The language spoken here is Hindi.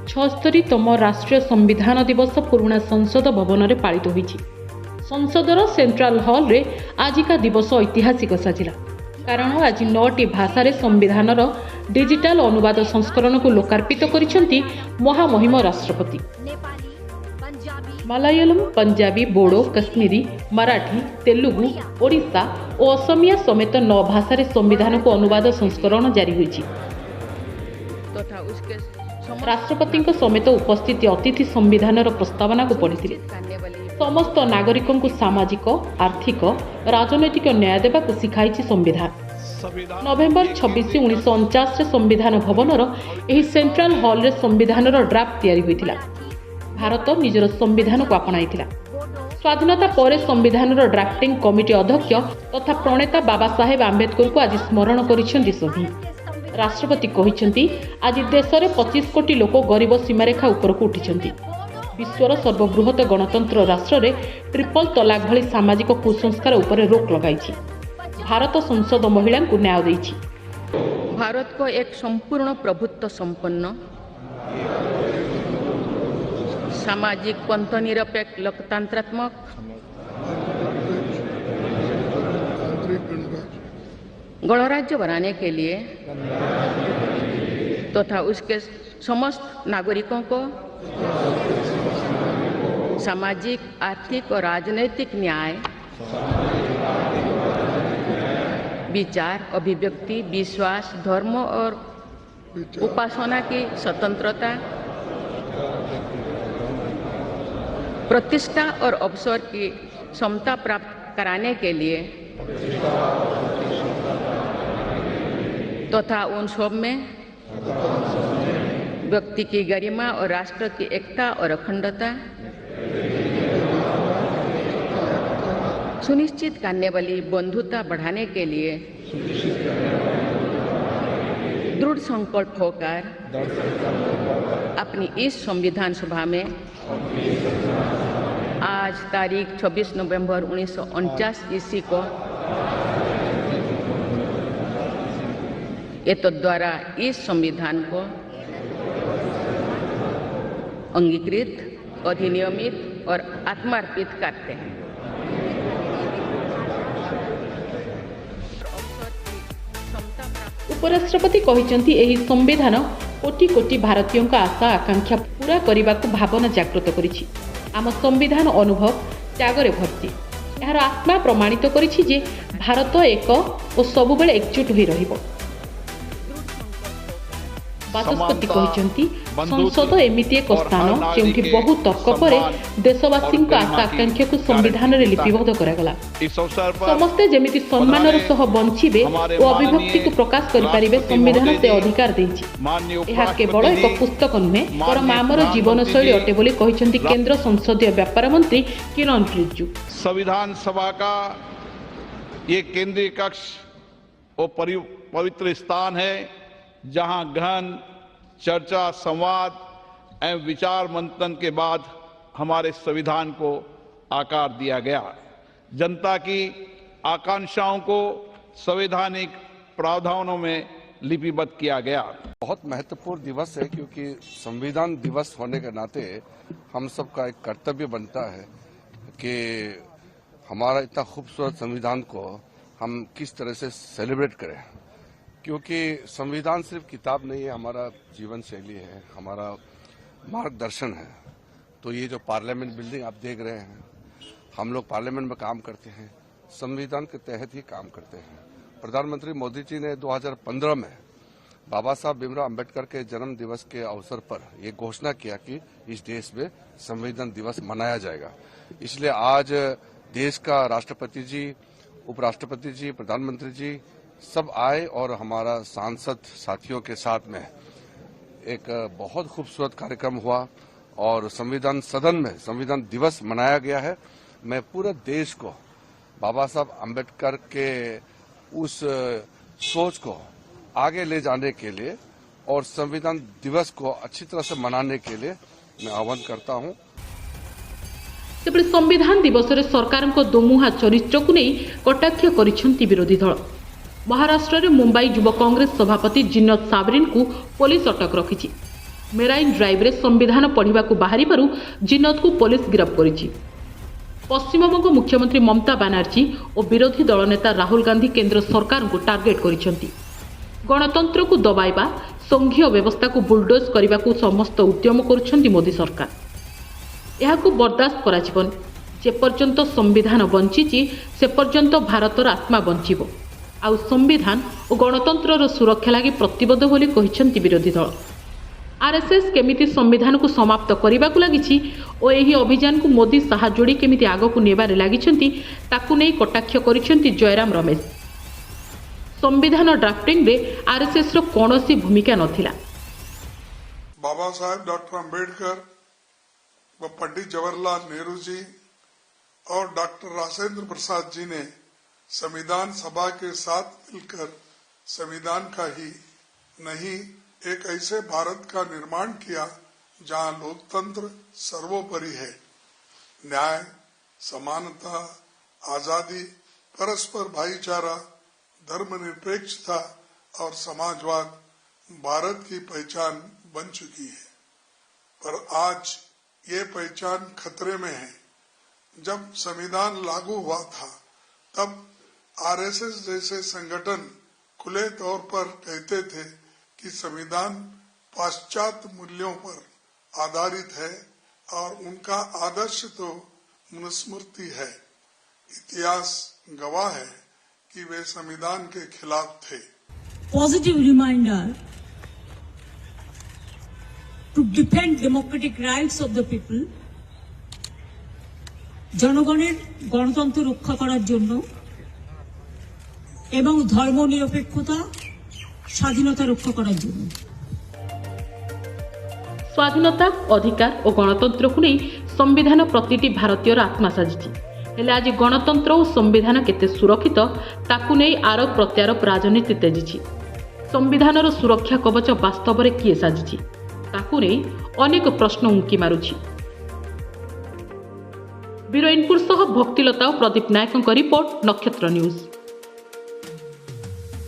76तम राष्ट्रीय संविधान दिवस पुराणा संसद भवन में पालित होईछि। संसदर सेंट्राल हॉल रे आजिका दिवस ऐतिहासिक साजिला, कारण आज 9टी भाषा संविधानर डिजिटल अनुवाद संस्करण को लोकार्पित करिसेंति महामहिम राष्ट्रपति। मलयालम, पंजाबी, बोडो, कश्मीरी, मराठी, तेलुगु, ओडिशा और असमिया समेत 9 भाषा संविधान को अनुवाद संस्करण जारी होईछि। राष्ट्रपति समेत उपस्थित अतिथि संविधान प्रस्तावना को पढ़ी समस्त नागरिकों को सामाजिक, आर्थिक, राजनैतिक न्याय देवा को शिखाई संविधान। नवेम्बर 26, 1949 संविधान भवनर एही सेंट्रल हॉल रे संविधान ड्राफ्ट तैयारी होइतिला। भारत निजर संविधान को आपणाइतिला। स्वाधीनता पर संविधान ड्राफ्टिंग कमिटी अध्यक्ष तथा प्रणेता बाबा साहेब आंबेडकर को आज स्मरण करिसेंति सभी। राष्ट्रपति कहिसेंति आज देश में 25 कोटी लोक गरीब सीमारेखा उपरକୁ उठिछंती। विश्वर सर्वबृहत गणतंत्र राष्ट्र में ट्रिपल तलाक भली सामाजिक कुसंस्कार उपर रोक लगाई। भारत संसद महिला को न्याय देइछि। भारत को एक संपूर्ण प्रभुत्व संपन्न सामाजिक पंथ निरपेक्ष लोकतंत्रात्मक गणराज्य बनाने के लिए तथा उसके समस्त नागरिकों को सामाजिक, आर्थिक और राजनैतिक न्याय, विचार, अभिव्यक्ति, विश्वास, धर्म और उपासना की स्वतंत्रता, प्रतिष्ठा और अवसर की समता प्राप्त कराने के लिए तथा उन सब में व्यक्ति की गरिमा और राष्ट्र की एकता और अखंडता सुनिश्चित करने वाली बंधुता बढ़ाने के लिए दृढ़ संकल्प होकर अपनी इस संविधान सभा में आज तारीख 26 नवंबर 1949 ईस्वी को द्वारा इस संविधान को अंगीकृत, अधिनियमित और आत्मार्पित करते हैं। उपराष्ट्रपति कहिसेंति एही संविधान कोटि कोटि भारतीयों का आशा आकांक्षा पूरा करने को भावना जागृत करिछि। आम संविधान अनुभव त्यागरे भर्ती। यार आत्मा प्रमाणित करिछि जे भारत एक और सबुबेले एकजुट होई रहिबो। बाचस्पति कहिसेंति संसद एमिति एक स्थान जेउठी बहु तर्क पर देशवासी आशा आकांक्षा को संविधान रे लिपिबद्ध करागला। समस्ते जेमिति सम्मानर सह बंचिबे और अभिव्यक्ति को प्रकाश करि परिबे संविधान से अधिकार देछि। यह केवल एक पुस्तक नुहे बरं आमर जीवन शैली अटे बोली कहिसेंति केंद्र संसदीय व्यापार मंत्री किरण रिजिजू। संविधान सभा का ये केंद्रीय कक्ष और पवित्र स्थान है जहां गहन चर्चा, संवाद एवं विचार मंथन के बाद हमारे संविधान को आकार दिया गया। जनता की आकांक्षाओं को संवैधानिक प्रावधानों में लिपिबद्ध किया गया। बहुत महत्वपूर्ण दिवस है क्योंकि संविधान दिवस होने के नाते हम सबका एक कर्तव्य बनता है कि हमारा इतना खूबसूरत संविधान को हम किस तरह से सेलिब्रेट करें, क्योंकि संविधान सिर्फ किताब नहीं है, हमारा जीवन शैली है, हमारा मार्गदर्शन है। तो ये जो पार्लियामेंट बिल्डिंग आप देख रहे हैं, हम लोग पार्लियामेंट में काम करते हैं, संविधान के तहत ही काम करते हैं। प्रधानमंत्री मोदी जी ने 2015 में बाबा साहब भीमराव अम्बेडकर के जन्म दिवस के अवसर पर ये घोषणा किया कि इस देश में संविधान दिवस मनाया जाएगा। इसलिए आज देश का राष्ट्रपति जी, उपराष्ट्रपति जी, प्रधानमंत्री जी सब आए और हमारा सांसद साथियों के साथ में एक बहुत खूबसूरत कार्यक्रम हुआ और संविधान सदन में संविधान दिवस मनाया गया है। मैं पूरे देश को बाबा साहब अम्बेडकर के उस सोच को आगे ले जाने के लिए और संविधान दिवस को अच्छी तरह से मनाने के लिए मैं आह्वान करता हूं। तेबे संविधान दिवस रे सरकार को दोमुहा चरित्र को नहीं कटाक्ष करिसेंति विरोधी दल। महाराष्ट्र में मुंबई युव कांग्रेस सभापति जिन्नत साबरीन को पुलिस अटक रखिछि। मेराइन ड्राइव रे संविधान पढ़िबाकू बाहरिबारु जिनत को पुलिस गिरफ्त करिछि। पश्चिमबंग मुख्यमंत्री ममता बानार्जी और विरोधी दल नेता राहुल गांधी केंद्र सरकार को टार्गेट करिसेंति। गणतंत्र को दबाइबा संघीय व्यवस्था को बुलडोज करने को समस्त उद्यम करुछंती मोदी सरकार। यहाकू बर्दाश्त कराजिबन। जे पर्यंत संविधान बंचिछि से पर्यंत भारतर आत्मा बंचिबो। आउ संविधान और गणतंत्र सुरक्षा लगी प्रतिबद्ध बोली कहिसेंति विरोधी दल। आरएसएस केमिति संविधान को समाप्त करने को लगी और यही अभियान को मोदी साहा जोड़ी केमिति आगकू नेबारे लागिछंती ताकू नै कटाक्ष करिसेंति जयराम रमेश। संविधान ड्राफ्टिंग रे आरएसएस रो कोनोसी भूमिका नथिला। बाबा साहेब डॉक्टर अंबेडकर व पंडित जवाहरलाल नेहरू जी और डॉक्टर राजेंद्र प्रसाद जी ने संविधान सभा के साथ मिलकर संविधान का ही नहीं एक ऐसे भारत का निर्माण किया जहां लोकतंत्र सर्वोपरि है। न्याय, समानता, आजादी, परस्पर भाईचारा, धर्मनिरपेक्षता और समाजवाद भारत की पहचान बन चुकी है। पर आज ये पहचान खतरे में है। जब संविधान लागू हुआ था तब आरएसएस जैसे संगठन खुले तौर पर कहते थे कि संविधान पाश्चात्य मूल्यों पर आधारित है और उनका आदर्श तो मनुस्मृति है। इतिहास गवाह है कि वे संविधान के खिलाफ थे। Positive reminder to defend democratic rights of the people, জনগণের গণতন্ত্র রক্ষা করার জন্য এবং ধর্মনিরপেক্ষতা স্বাধীনতা রক্ষা করার জন্য। स्वाधीनता अधिकार और गणतंत्र को नहीं संविधान प्रतिटी भारतीय आत्मा साजिछि। हेले आज गणतंत्र और संविधान केते सुरक्षित ताकू नहीं आरोप प्रत्यारोप राजनीति तेजिछि। संविधानर सुरक्षा कवच वास्तव में किए साजिछि ताकू नहीं अनेक प्रश्न उंकी मारुछि। ब्यूरो इनपुट सह भक्तिलता और प्रदीप नायकों रिपोर्ट, नक्षत्र न्यूज।